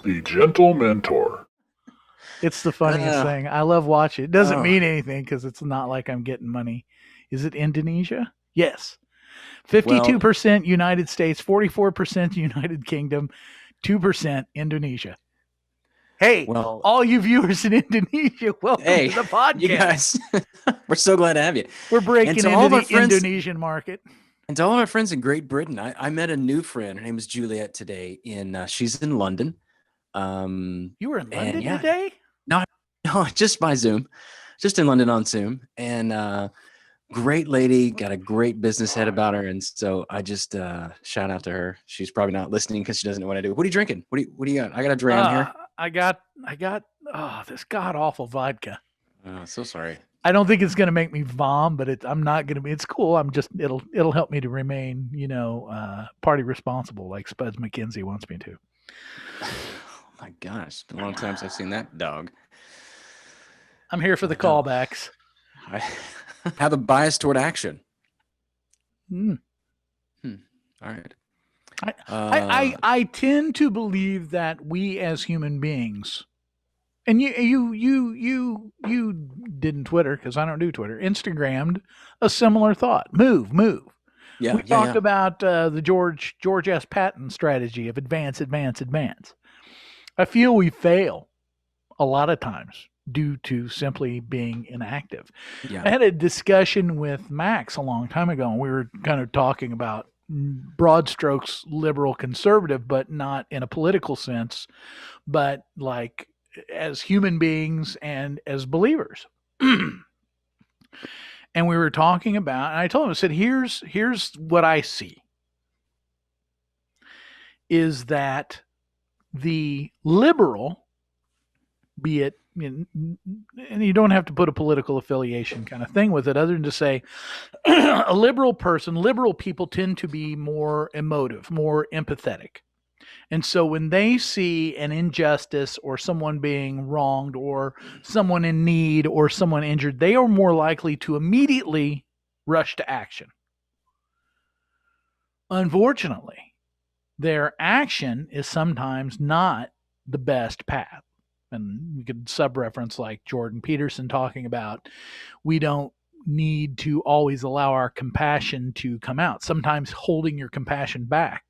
the Gentlementor. It's the funniest thing. I love watching. It doesn't mean anything because it's not like I'm getting money. Is it Indonesia? Yes. 52% United States, 44% United Kingdom, 2% Indonesia. Hey, all you viewers in Indonesia, welcome to the podcast. You guys, we're so glad to have you. We're breaking into the Indonesian market. And to all of our friends in Great Britain, I met a new friend. Her name is Juliet today. She's in London. You were in London today? No, just by Zoom. Just in London on Zoom. And great lady, got a great business head about her. And so I just shout out to her. She's probably not listening because she doesn't know what I do. What are you drinking? What do you got? I got a dram here. I got this god awful vodka. Oh, so sorry. I don't think it's going to make me vom, but I'm not going to be. It's cool. It'll help me to remain, party responsible, like Spuds McKenzie wants me to. Oh my gosh, it's been a long time since I've seen that dog. I'm here for the callbacks. I have a bias toward action. All right. I tend to believe that we as human beings, and you didn't Twitter because I don't do Twitter. Instagrammed a similar thought. Move. Yeah, we talked about the George S. Patton strategy of advance. I feel we fail a lot of times due to simply being inactive. Yeah. I had a discussion with Max a long time ago, and we were kind of talking about broad strokes liberal conservative, but not in a political sense, but like as human beings and as believers. And we were talking about, and I told him, I said, here's what I see is that the liberal, be it, and you don't have to put a political affiliation kind of thing with it other than to say a liberal people tend to be more emotive, more empathetic. And so when they see an injustice or someone being wronged or someone in need or someone injured, they are more likely to immediately rush to action. Unfortunately, their action is sometimes not the best path. And we could sub-reference like Jordan Peterson talking about, we don't need to always allow our compassion to come out. Sometimes holding your compassion back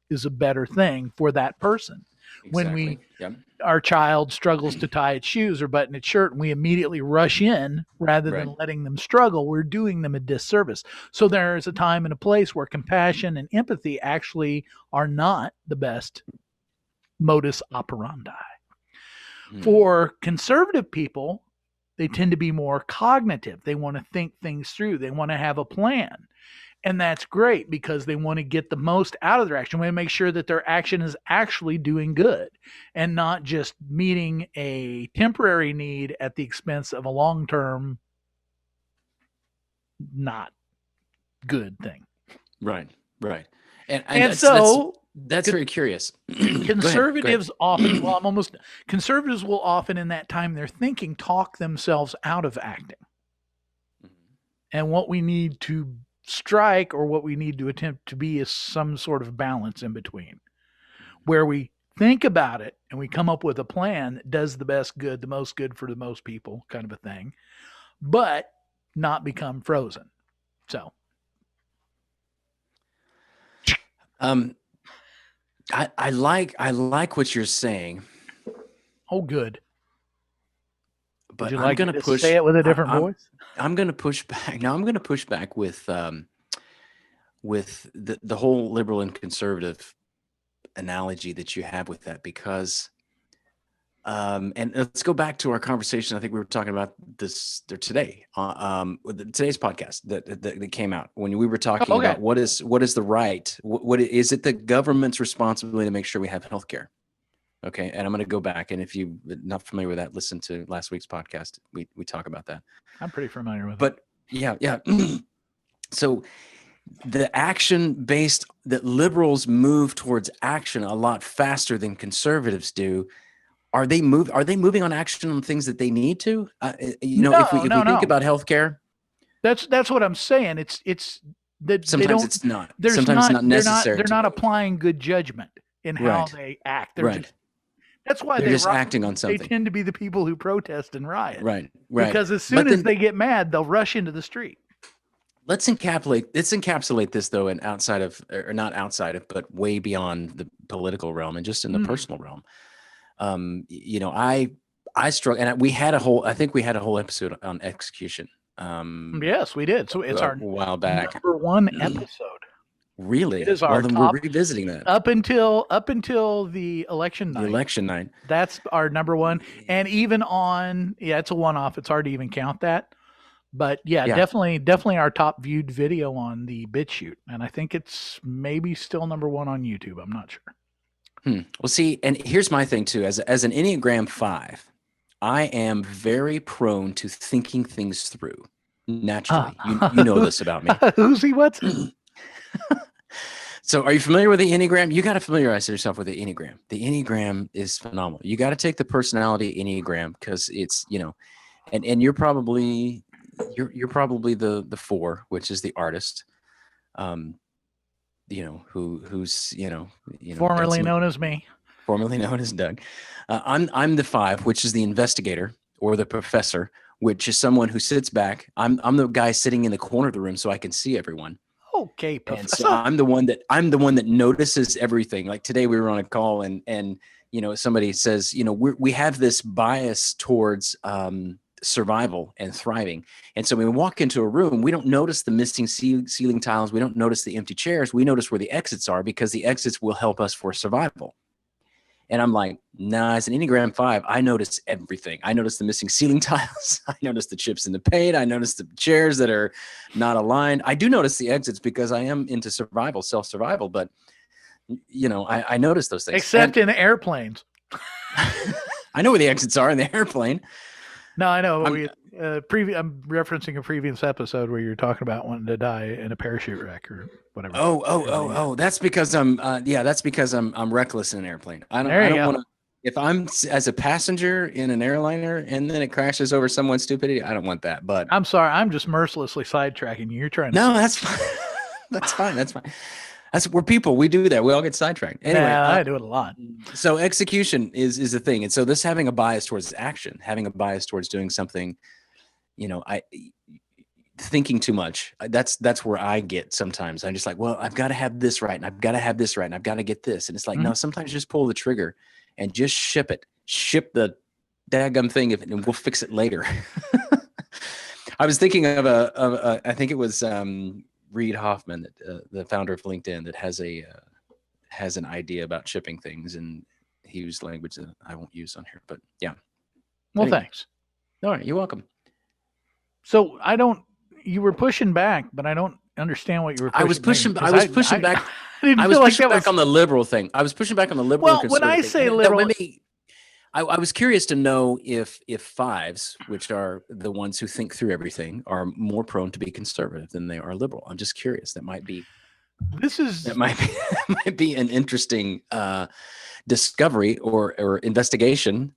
is a better thing for that person. Exactly. When our child struggles to tie its shoes or button its shirt and we immediately rush in rather than letting them struggle, we're doing them a disservice. So there is a time and a place where compassion and empathy actually are not the best modus operandi. For conservative people, they tend to be more cognitive. They want to think things through. They want to have a plan. And that's great because they want to get the most out of their action. They want to make sure that their action is actually doing good and not just meeting a temporary need at the expense of a long-term, not good thing. Right. And so that's very curious. Conservatives conservatives will often in that time they're thinking talk themselves out of acting. And what we need to strike or what we need to attempt to be is some sort of balance in between where we think about it and we come up with a plan that does the best good, the most good for the most people kind of a thing, but not become frozen. So. I like what you're saying. Oh, good. But I'm going to push. Say it with a different voice. I'm going to push back. Now I'm going to push back with the whole liberal and conservative analogy that you have with that because, and let's go back to our conversation. I think we were talking about this today, today's podcast that came out when we were talking about what is the right, what is it the government's responsibility to make sure we have healthcare. Okay. And I'm going to go back. And if you're not familiar with that, listen to last week's podcast. We talk about that. I'm pretty familiar with it. But yeah. So the action based that liberals move towards action a lot faster than conservatives do. Are they moving on action on things that they need to? If we think about healthcare, that's what I'm saying. It's that sometimes it's not. Sometimes it's not necessary. They're not applying good judgment in how they act. They're just That's why They're they just acting on they something. tend to be the people who protest and riot. Right. Right. Because as soon But as then they get mad, they'll rush into the street. let's encapsulate this though, and outside of, or not outside of, but way beyond the political realm and just in the Mm. personal realm. I struggle, and I think we had a whole episode on execution Yes, we did. So it's a our while back. number one episode. It Really? is Well, our then we're top revisiting that. up until the election The night. election night. That's our number one. And even on, yeah, it's a one off. It's hard to even count that. But yeah, Yeah. definitely our top viewed video on the BitChute. And I think it's maybe still number one on YouTube. I'm not sure. Well, see, and here's my thing too. As an Enneagram 5, I am very prone to thinking things through naturally. You know this about me. Who's he? What's So are you familiar with the Enneagram? You got to familiarize yourself with the Enneagram. The Enneagram is phenomenal. You got to take the personality Enneagram because it's, and you're probably the 4, which is the artist. Who's formerly known as me? Formerly known as Doug. I'm the 5, which is the investigator or the professor, which is someone who sits back. I'm the guy sitting in the corner of the room so I can see everyone. Okay, And professor. so I'm the one that notices everything. Like today we were on a call and somebody says, we have this bias towards survival and thriving. And so when we walk into a room, we don't notice the missing ceiling tiles. We don't notice the empty chairs. We notice where the exits are because the exits will help us for survival. And I'm like, nah, as an Enneagram 5, I notice everything. I notice the missing ceiling tiles. I notice the chips in the paint. I notice the chairs that are not aligned. I do notice the exits because I am into survival, self-survival. But, I notice those things. Except in airplanes. I know where the exits are in the airplane. No, I know. I'm referencing a previous episode where you're talking about wanting to die in a parachute wreck or whatever. Oh. That's because I'm reckless in an airplane. I don't want to. If I'm as a passenger in an airliner and then it crashes over someone's stupidity, I don't want that. But I'm sorry, I'm just mercilessly sidetracking you. You're trying to. No, that's fine. That's fine. We're people. We do that. We all get sidetracked. Anyway, I do it a lot. So execution is the thing. And so this having a bias towards action, having a bias towards doing something, thinking too much. That's where I get sometimes. I'm just like, well, I've got to have this right. And I've got to have this right. And I've got to get this. And it's like, no, sometimes just pull the trigger and just ship it. Ship the daggum thing and we'll fix it later. I was thinking of I think it was Reid Hoffman, the founder of LinkedIn, that has an idea about shipping things, and he used language that I won't use on here. But yeah. Well, anyway. Thanks. All right, you're welcome. So you were pushing back, but I don't understand what you were pushing. I was pushing back. I was pushing back on the liberal thing. I was pushing back on the liberal. Well, when I say liberal, I was curious to know if 5s, which are the ones who think through everything, are more prone to be conservative than they are liberal. I'm just curious. That might be an interesting discovery or investigation.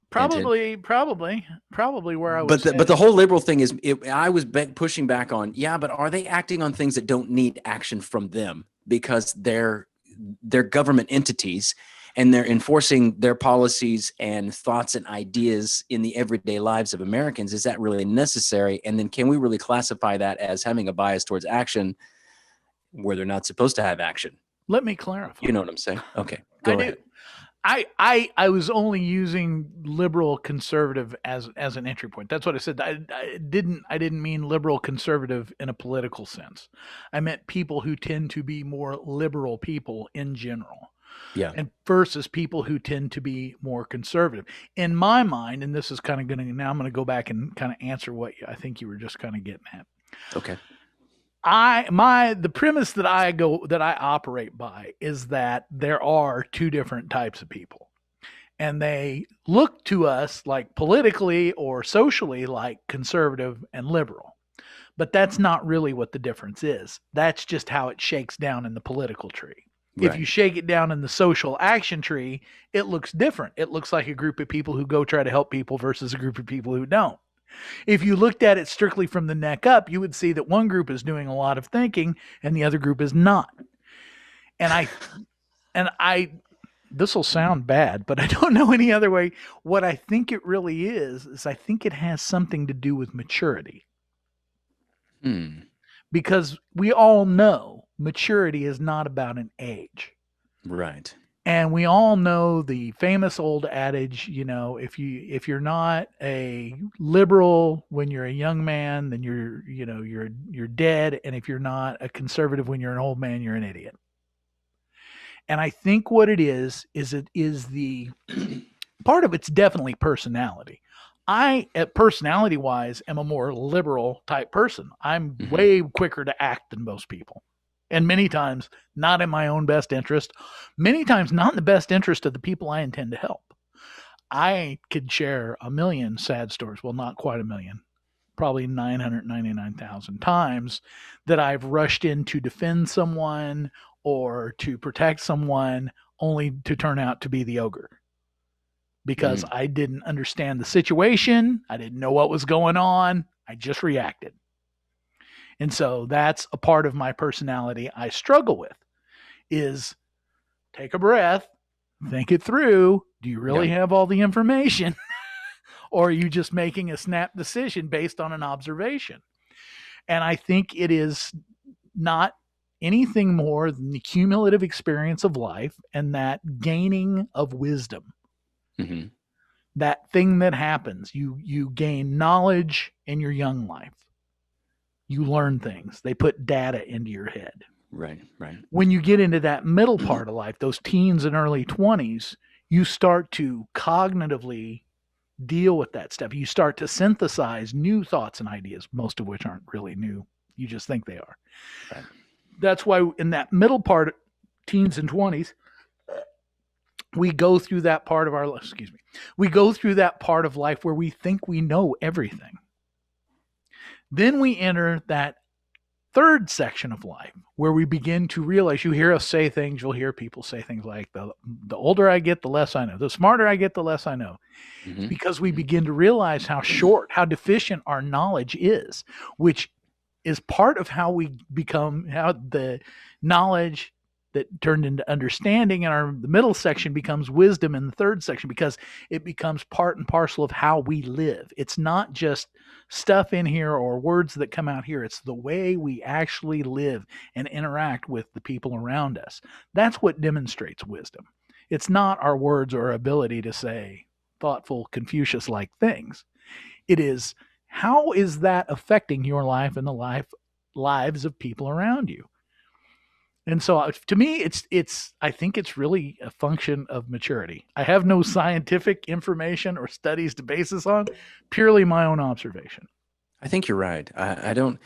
Probably where I was. But the whole liberal thing is, I was pushing back on. Yeah, but are they acting on things that don't need action from them because they're government entities? And they're enforcing their policies and thoughts and ideas in the everyday lives of Americans. Is that really necessary? And then can we really classify that as having a bias towards action where they're not supposed to have action? Let me clarify. You know what I'm saying? Okay, go ahead. I was only using liberal conservative as an entry point. That's what I said. I didn't mean liberal conservative in a political sense. I meant people who tend to be more liberal people in general. Yeah. And versus people who tend to be more conservative. In my mind, and this is kind of I'm going to go back and kind of answer what I think you were just kind of getting at. Okay. The premise that I operate by is that there are two different types of people. And they look to us like politically or socially like conservative and liberal. But that's not really what the difference is. That's just how it shakes down in the political tree. Right. If you shake it down in the social action tree, it looks different. It looks like a group of people who go try to help people versus a group of people who don't. If you looked at it strictly from the neck up, you would see that one group is doing a lot of thinking and the other group is not. And I this will sound bad, but I don't know any other way. What I think it really is I think it has something to do with maturity. Hmm. Because we all know maturity is not about an age. Right. And we all know the famous old adage, if you're not a liberal when you're a young man, then you're dead, and if you're not a conservative when you're an old man, you're an idiot. And I think what it is it is the part of it's definitely personality. I, personality wise, am a more liberal type person. I'm Mm-hmm. way quicker to act than most people. And many times, not in my own best interest, many times, not in the best interest of the people I intend to help. I could share a million sad stories. Well, not quite a million, probably 999,000 times that I've rushed in to defend someone or to protect someone only to turn out to be the ogre because Mm. I didn't understand the situation. I didn't know what was going on. I just reacted. And so that's a part of my personality I struggle with is take a breath, think it through. Do you really Yeah. have all the information? Or are you just making a snap decision based on an observation? And I think it is not anything more than the cumulative experience of life and that gaining of wisdom. Mm-hmm. That thing that happens. You gain knowledge in your young life. You learn things. They put data into your head. Right. Right. When you get into that middle part of life, those teens and early 20s, you start to cognitively deal with that stuff. You start to synthesize new thoughts and ideas, most of which aren't really new. You just think they are. Right. That's why in that middle part, teens and 20s, we go through that part of our life, we go through that part of life where we think we know everything. Then we enter that third section of life where we begin to realize, you hear us say things, you'll hear people say things like, the older I get, the less I know. The smarter I get, the less I know. Mm-hmm. Because we begin to realize how short, how deficient our knowledge is, which is part of how we become, how the knowledge that turned into understanding in the middle section becomes wisdom in the third section, because it becomes part and parcel of how we live. It's not just stuff in here or words that come out here. It's the way we actually live and interact with the people around us. That's what demonstrates wisdom. It's not our words or ability to say thoughtful, Confucius-like things. It is, how is that affecting your life and the lives of people around you? And so to me, I think it's really a function of maturity. I have no scientific information or studies to base this on, purely my own observation. I think you're right. I don't.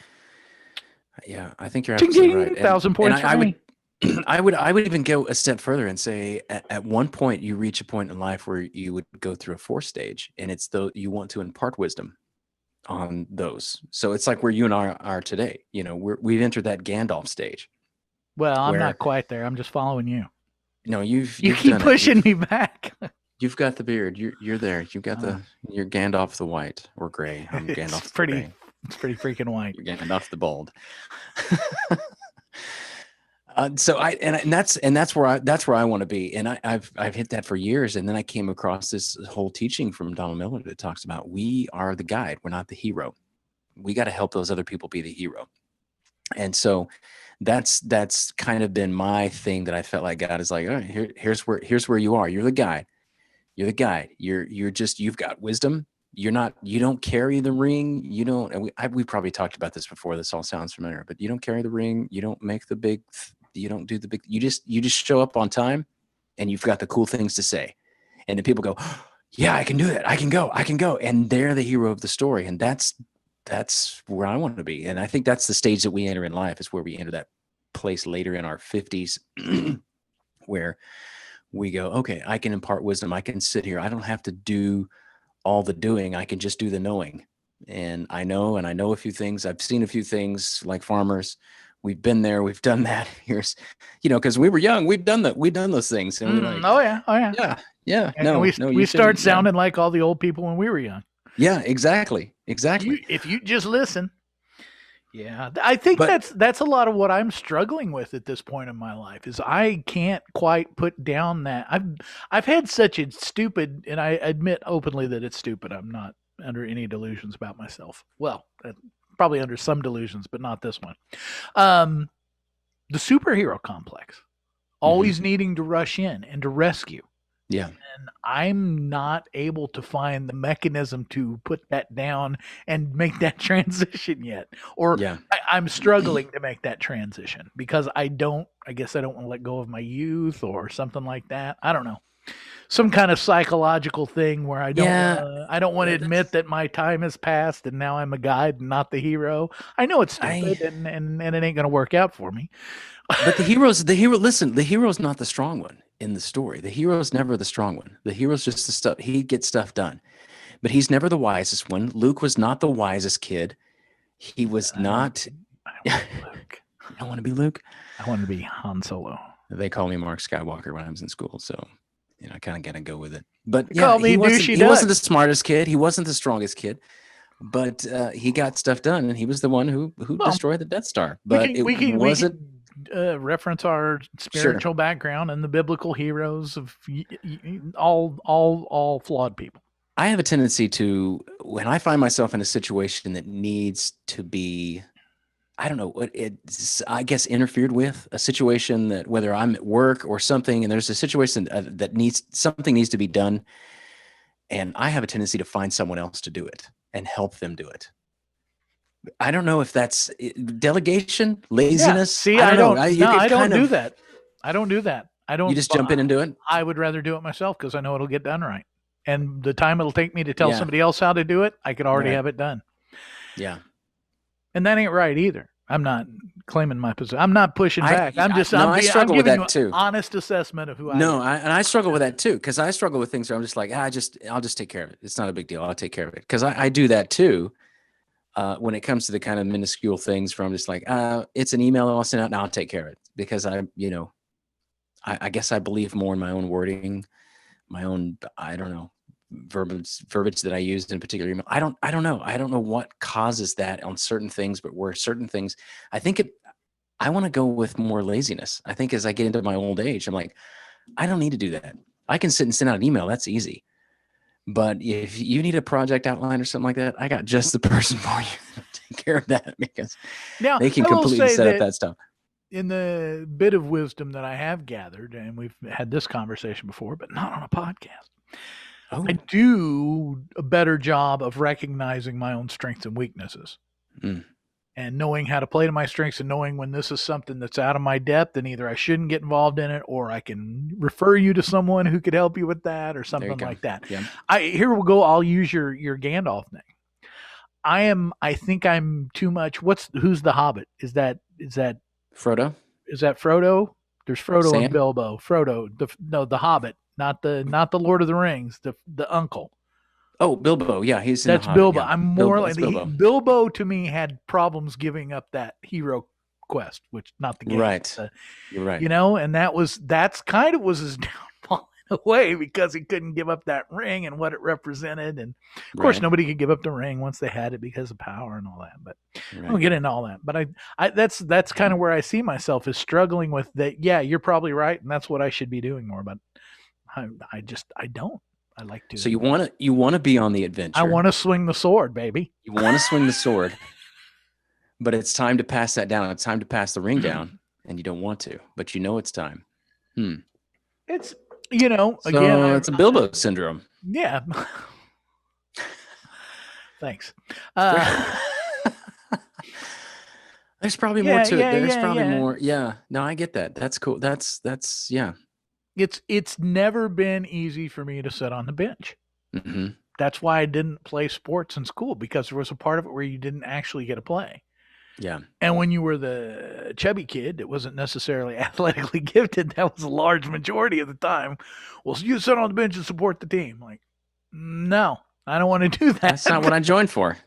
Yeah, I think you're Ching, absolutely ching, right. 1,000 points for I would, me. I would even go a step further and say, at one point, you reach a point in life where you would go through a fourth stage, and it's though you want to impart wisdom on those. So it's like where you and I are today. You know, we've entered that Gandalf stage Well, I'm where not quite there. I'm just following you. no, You you've keep done it. pushing me back. You've got the beard. You're there. You've got you're Gandalf the white or gray. I'm Gandalf the gray. It's pretty freaking white. You're Gandalf the bald. So that's where I want to be, and I've hit that for years, and then I came across this whole teaching from Donald Miller that talks about we are the guide, we're not the hero. We got to help those other people be the hero, and so that's kind of been my thing that I felt like God is like, all right, here's where you are. You're the guide. You're the guide. You've got wisdom. You don't carry the ring. You don't, and we probably talked about this before. This all sounds familiar, but you don't carry the ring. You don't make the big, you don't do the big, you just show up on time, and you've got the cool things to say. And then people go, oh, yeah, I can do that. I can go. And they're the hero of the story. And that's where I want to be. And I think that's the stage that we enter in life, is where we enter that place later in our 50s where we go, okay, I can impart wisdom. I can sit here. I don't have to do all the doing. I can just do the knowing. And I know a few things. I've seen a few things like farmers. We've been there. We've done that. Here's, because we were young. We've done that. We've done those things. And we're like, oh yeah. Yeah. And we start sounding like all the old people when we were young. Yeah, exactly. If you just listen, Yeah, I think But that's a lot of what I'm struggling with at this point in my life is I can't quite put down that I've had such a stupid, and I admit openly that it's stupid. I'm not under any delusions about myself. Well, probably under some delusions, but not this one. Um, the superhero complex, mhm, always needing to rush in and to rescue. yeah, And I'm not able to find the mechanism to put that down and make that transition yet. Or yeah, I'm struggling to make that transition because I guess I don't want to let go of my youth or something like that. I don't know. Some kind of psychological thing where yeah. I don't want to admit That's that my time has passed and now I'm a guide and not the hero. I know it's I. stupid and it ain't going to work out for me. But listen, the hero's not the strong one in the story. The hero's never the strong one. The hero's just the stuff. He gets stuff done, but he's never the wisest one. Luke was not the wisest kid. He was I want not. I You want Luke. don't want to be Luke. I want to be Han Solo. They call me Mark Skywalker when I was in school, so I kind of got to go with it. But They yeah, call me Douchey he wasn't Doug. the smartest kid. He wasn't the strongest kid, but he got stuff done, and he was the one who Well, destroyed the Death Star. we But can it we can we wasn't can reference our sure. spiritual background and the biblical heroes of all flawed people. I have a tendency to, when I find myself in a situation that needs to be, I don't know what it's, I guess, interfered with, a situation that whether I'm at work or something, and there's a situation that something needs to be done, and I have a tendency to find someone else to do it and help them do it. I don't know if that's delegation, Yeah. laziness. See, I don't I know. don't. You No, could I don't kind do of, that. I don't do that. I you don't. just jump in and do it. I would rather do it myself because I know it'll get done right. And the time it'll take me to tell Yeah. somebody else how to do it, I could already Right. have it done. Yeah. And that ain't right either. I'm not claiming my position. I'm not pushing back. No, I I'm struggle with giving you that an too. honest assessment of who I No, am. and I struggle with that too because I struggle with things where I'm just like, I'll just take care of it. It's not a big deal. I'll take care of it because I do that too. When it comes to the kind of minuscule things, where I'm just like, it's an email I'll send out, and I'll take care of it because I guess I believe more in my own wording, my own, I don't know, verbiage that I used in particular email. I don't know. I don't know what causes that on certain things, but where certain things, I think I want to go with more laziness. I think as I get into my old age, I'm like, I don't need to do that. I can sit and send out an email. That's easy. But if you need a project outline or something like that, I got just the person for you to take care of that because Now, they can I will completely say set up that that stuff. in the bit of wisdom that I have gathered, and we've had this conversation before, but not on a podcast, Oh, I do a better job of recognizing my own strengths and weaknesses mm, and knowing how to play to my strengths and knowing when this is something that's out of my depth and either I shouldn't get involved in it or I can refer you to someone who could help you with that or there you something go. like that. Yeah. Here we'll go. I'll use your Gandalf thing. I think I'm too much. Who's the Hobbit? Frodo, Is that Frodo? There's Frodo and Sam. Bilbo. Frodo, the Hobbit, not the Lord of the Rings, the uncle. Oh, Bilbo. Yeah, he's in the That's Hobbit. Bilbo. Yeah, I'm more Bilbo. like That's Bilbo. Bilbo to me had problems giving up that hero quest, which not the game, Right. but You're right. and that's kind of was his downfall in a way because he couldn't give up that ring and what it represented, and of course Right. nobody could give up the ring once they had it because of power and all that. But I Right. don't get into all that. But that's kind of where I see myself is struggling with that. Yeah, you're probably right, and that's what I should be doing more. But I don't. I like to. So you want to be on the adventure. I want to swing the sword, baby. You want to swing the sword, but it's time to pass that down. It's time to pass the ring down, and you don't want to, but you know it's time. It's So again, it's a Bilbo syndrome. yeah. Thanks. There's probably more to it. There's probably more. Yeah. No, I get that. That's cool. That's yeah. It's never been easy for me to sit on the bench. Hmm. That's why I didn't play sports in school because there was a part of it where you didn't actually get to play. Yeah. And when you were the chubby kid that wasn't necessarily athletically gifted, that was a large majority of the time. Well, so you sit on the bench and support the team. Like, no, I don't want to do that. That's not what I joined for.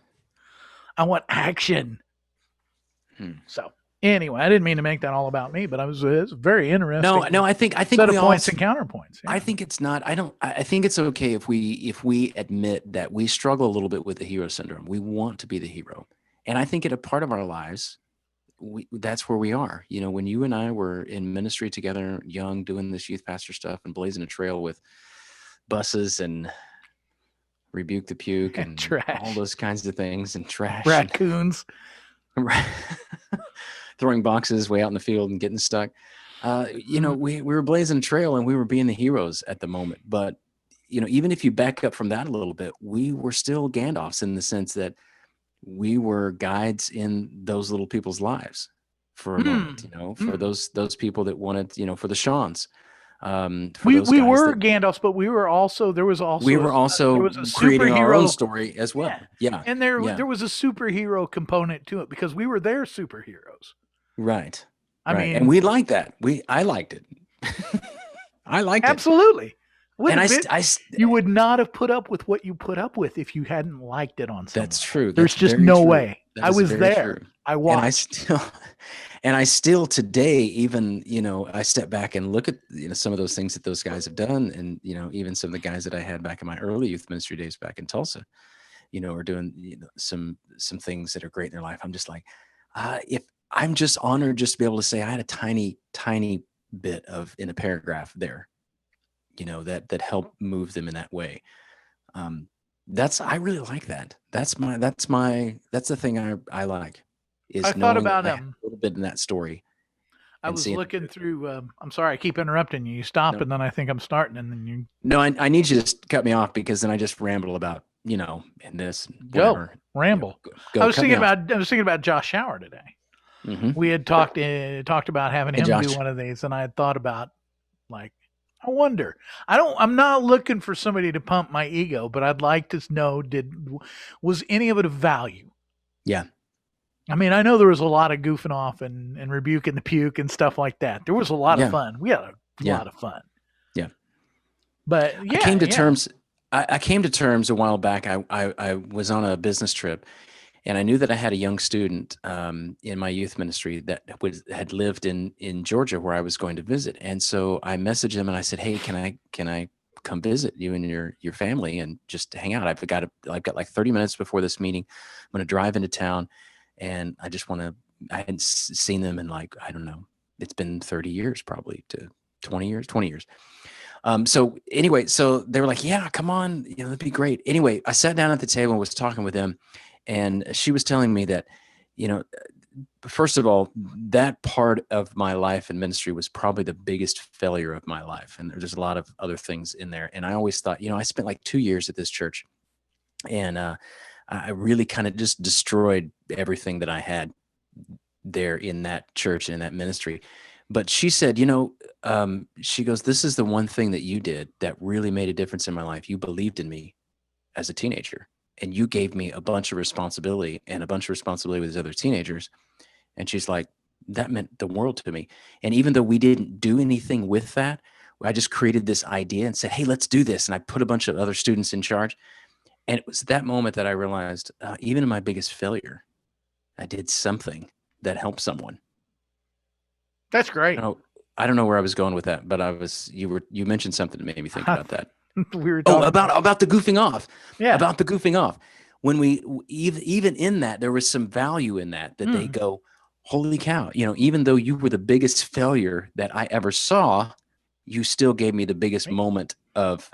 I want action. So anyway, I didn't mean to make that all about me, but it's very interesting. No, I think set we of all, points and counterpoints. Yeah. I think it's not. I think it's okay if we admit that we struggle a little bit with the hero syndrome. We want to be the hero, And I think at a part of our lives, that's where we are. You know, when you and I were in ministry together, young, doing this youth pastor stuff and blazing a trail with buses and rebuke the puke And and all trash, those kinds of things and trash and raccoons. throwing boxes way out in the field and getting stuck. You know, we were blazing a trail and we were being the heroes at the moment. But, you know, even if you back up from that a little bit, we were still Gandalfs in the sense that we were guides in those little people's lives for a moment, you know, for those people that wanted, you know, for the Shawns, for those We guys were that Gandalfs, but we were also there was we also were also a creating our own superhero. story as well. Yeah. And Yeah. there was a superhero component to it because we were their superheroes. Right. I Right. And mean, we liked that. I liked it. I liked it. absolutely. Would And have been you would not have put up with what you put up with if you hadn't liked it on some that's level. true. There's That's just very no true. way. That I is was very there. true. I And watched. I still today, even, you know, I step back and look at, you know, some of those things that those guys have done. And, you know, even some of the guys that I had back in my early youth ministry days back in Tulsa, you know, are doing, you know, some things that are great in their life. I'm just like, if I'm just honored just to be able to say I had a tiny bit of in a paragraph there, you know, that helped move them in that way. I really like that. That's the thing I like I is thought knowing that about I have a little bit in that story I and was seeing. looking through I'm sorry, I keep interrupting you. You stop No, and then I think I'm starting and then you no, I need you to cut me off because then I just ramble about, you know, and this and go, whatever. You know, ramble. go cut me off. I was thinking about Josh Shower today. Mm-hmm. We had talked about having Hey, him do Josh. one of these, and I had thought about like I wonder. I'm not looking for somebody to pump my ego, but I'd like to know was any of it of value? Yeah. I mean, I know there was a lot of goofing off and rebuking the puke and stuff like that. There was a lot of Yeah. fun. We had a Yeah. lot of fun. Yeah. But I came to yeah. terms. I came to terms a while back. I was on a business trip, and I knew that I had a young student in my youth ministry that had lived in Georgia where I was going to visit. And so I messaged him and I said, "Hey, can I come visit you and your family and just hang out? I've got like 30 minutes before this meeting. I'm going to drive into town, and I just want to. I hadn't seen them in like, I don't know. It's been 30 years, probably to 20 years, 20 years." So anyway, so they were like, "Yeah, come on, you know, that'd be great." Anyway, I sat down at the table and was talking with them, and she was telling me that, you know, first of all, that part of my life and ministry was probably the biggest failure of my life, and there's a lot of other things in there. And I always thought, you know, I spent like 2 years at this church, and I really kind of just destroyed everything that I had there in that church and in that ministry. But she said, you know, she goes, "This is the one thing that you did that really made a difference in my life. You believed in me as a teenager, and you gave me a bunch of responsibility with these other teenagers." And she's like, "That meant the world to me." And even though we didn't do anything with that, I just created this idea and said, "Hey, let's do this." And I put a bunch of other students in charge. And it was that moment that I realized, even in my biggest failure, I did something that helped someone. That's great. I don't know where I was going with that, but you mentioned something that made me think about that. We were talking about the goofing off. Yeah. About the goofing off. When even in that, there was some value in that they go, "Holy cow, you know, even though you were the biggest failure that I ever saw, you still gave me the biggest moment of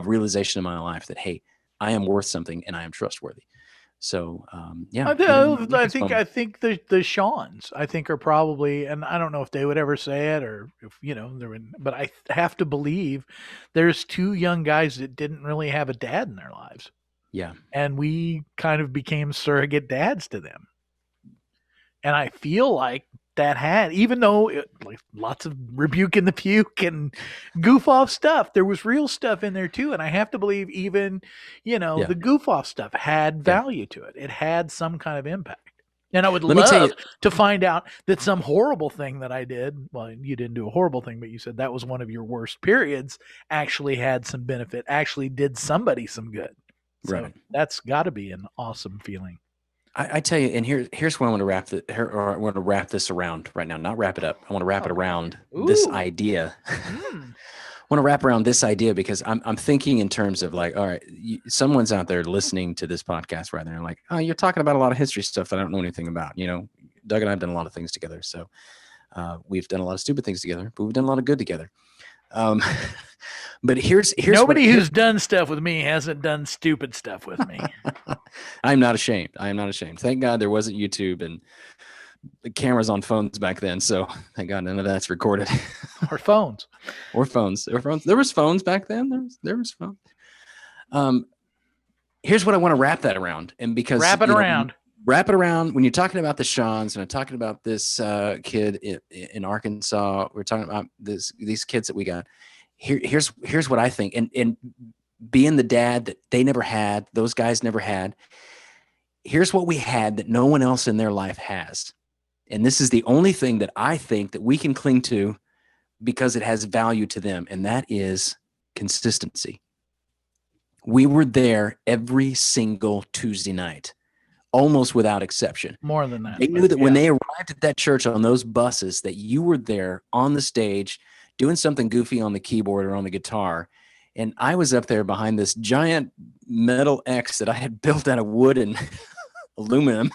realization in my life that, hey, I am worth something and I am trustworthy." So, yeah. I think the Shawns I think are probably, and I don't know if they would ever say it or if but I have to believe there's two young guys that didn't really have a dad in their lives. Yeah. And we kind of became surrogate dads to them. And I feel like that had, even though like lots of rebuke in the puke and goof off stuff, there was real stuff in there too. And I have to believe even, the goof off stuff had value to it. It had some kind of impact. And I would love to find out that some horrible thing that I did, well, you didn't do a horrible thing, but you said that was one of your worst periods, actually had some benefit, actually did somebody some good. So that's got to be an awesome feeling. I tell you, and here's where I want to wrap this around right now. Not wrap it up. I want to wrap it around this idea. want to wrap around this idea because I'm thinking in terms of like, all right, someone's out there listening to this podcast right there, and like, oh, you're talking about a lot of history stuff that I don't know anything about. You know, Doug and I have done a lot of things together, so we've done a lot of stupid things together, but we've done a lot of good together. But here's nobody who's done stuff with me hasn't done stupid stuff with me. I'm not ashamed. I am not ashamed. Thank God there wasn't YouTube and the cameras on phones back then. So thank God none of that's recorded. Or phones. Or phones. There was phones back then. There was phones. Here's what I want to wrap that around. And because wrap it around when you're talking about the Seans and I'm talking about this kid in Arkansas, we're talking about these kids that we got. Here's what I think. And being the dad that they never had, those guys never had. Here's what we had that no one else in their life has. And this is the only thing that I think that we can cling to because it has value to them. And that is consistency. We were there every single Tuesday night, almost without exception. More than that. They knew that when they arrived at that church on those buses, that you were there on the stage doing something goofy on the keyboard or on the guitar. And I was up there behind this giant metal X that I had built out of wood and aluminum.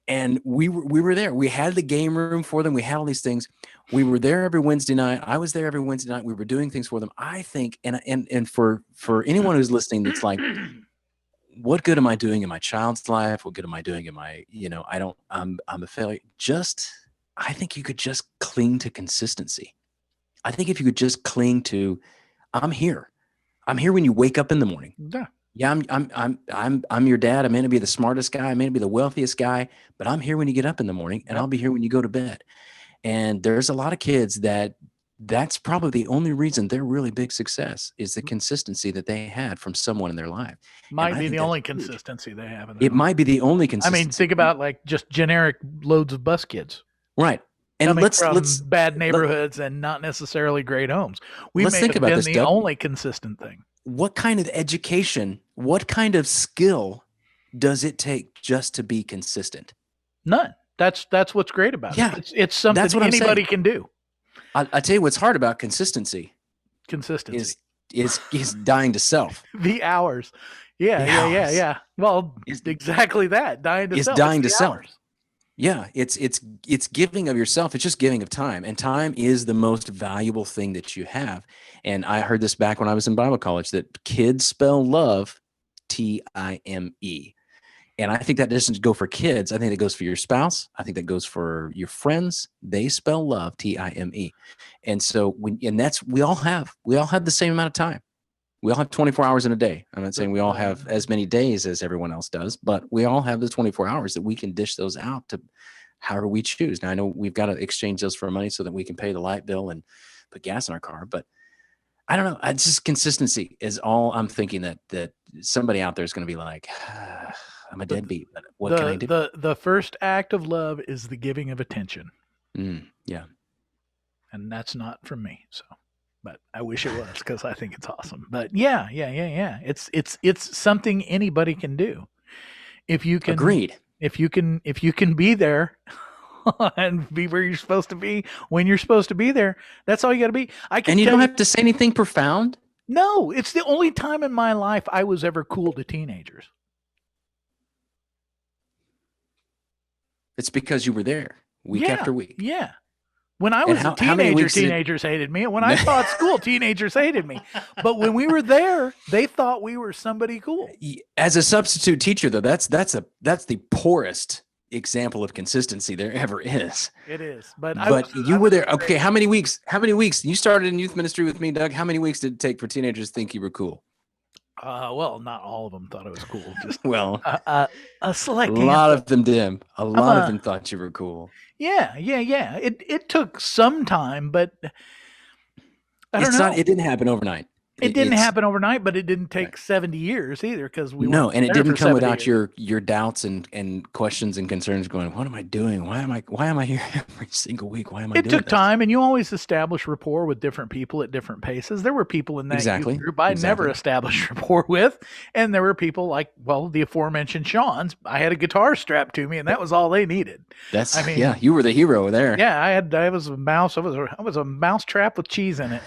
And we were there. We had the game room for them. We had all these things. We were there every Wednesday night. I was there every Wednesday night. We were doing things for them. I think, and for anyone who's listening, that's like, what good am I doing in my child's life? What good am I doing in my, I'm a failure. I think you could just cling to consistency. I think if you could just cling to, I'm here. I'm here when you wake up in the morning. Yeah, I'm your dad. I may not be the smartest guy. I may not be the wealthiest guy, but I'm here when you get up in the morning, and I'll be here when you go to bed. And there's a lot of kids that's probably the only reason they're really big success is the consistency that they had from someone in their life. Might be the only consistency they have. It might be the only consistency. I mean, think about like just generic loads of bus kids. Right. And let's bad neighborhoods and not necessarily great homes. We may have been the only consistent thing. What kind of education, what kind of skill does it take just to be consistent? None. That's what's great about it. It's something anybody can do. I tell you what's hard about consistency. Consistency is dying to self. The hours. Yeah. Well, it's exactly that. Dying to self. It's dying to self. Yeah, it's giving of yourself. It's just giving of time, and time is the most valuable thing that you have. And I heard this back when I was in Bible college that kids spell love Time. And I think that doesn't go for kids. I think it goes for your spouse. I think that goes for your friends. They spell love Time. And so we all have the same amount of time. We all have 24 hours in a day. I'm not saying we all have as many days as everyone else does, but we all have the 24 hours that we can dish those out to however we choose. Now, I know we've got to exchange those for money so that we can pay the light bill and put gas in our car, but I don't know. It's just consistency is all I'm thinking that somebody out there is going to be like, I'm a deadbeat, but what can I do? The first act of love is the giving of attention. Yeah. And that's not from me, so. But I wish it was because I think it's awesome. But yeah. It's something anybody can do. If you can, agreed. If you can be there and be where you're supposed to be when you're supposed to be there, that's all you got to be. And you don't have to say anything profound. No, it's the only time in my life I was ever cool to teenagers. It's because you were there week after week. Yeah. When I was a teenager, teenagers hated me. And when I taught school, teenagers hated me. But when we were there, they thought we were somebody cool. As a substitute teacher, though, that's the poorest example of consistency there ever is. It is. But you were there. Okay, how many weeks? You started in youth ministry with me, Doug. How many weeks did it take for teenagers to think you were cool? Well, not all of them thought it was cool. Just a select. A lot of them did. A lot of them thought you were cool. Yeah. It took some time, but I don't know. It didn't happen overnight. It didn't It's happen overnight, but it didn't right. take 70 years either because we No, weren't and it there didn't for come 70 without years. your doubts and questions and concerns going, what am I doing? Why am I here every single week? Why am I It doing took this? time, and you always establish rapport with different people at different paces. There were people in that youth Exactly. group I never Exactly. established rapport with, and there were people like, well, the aforementioned Sean's. I had a guitar strapped to me, and that was all they needed. I That's yeah, mean, you were the hero there. yeah, I was a mouse. I was a mouse trap with cheese in it.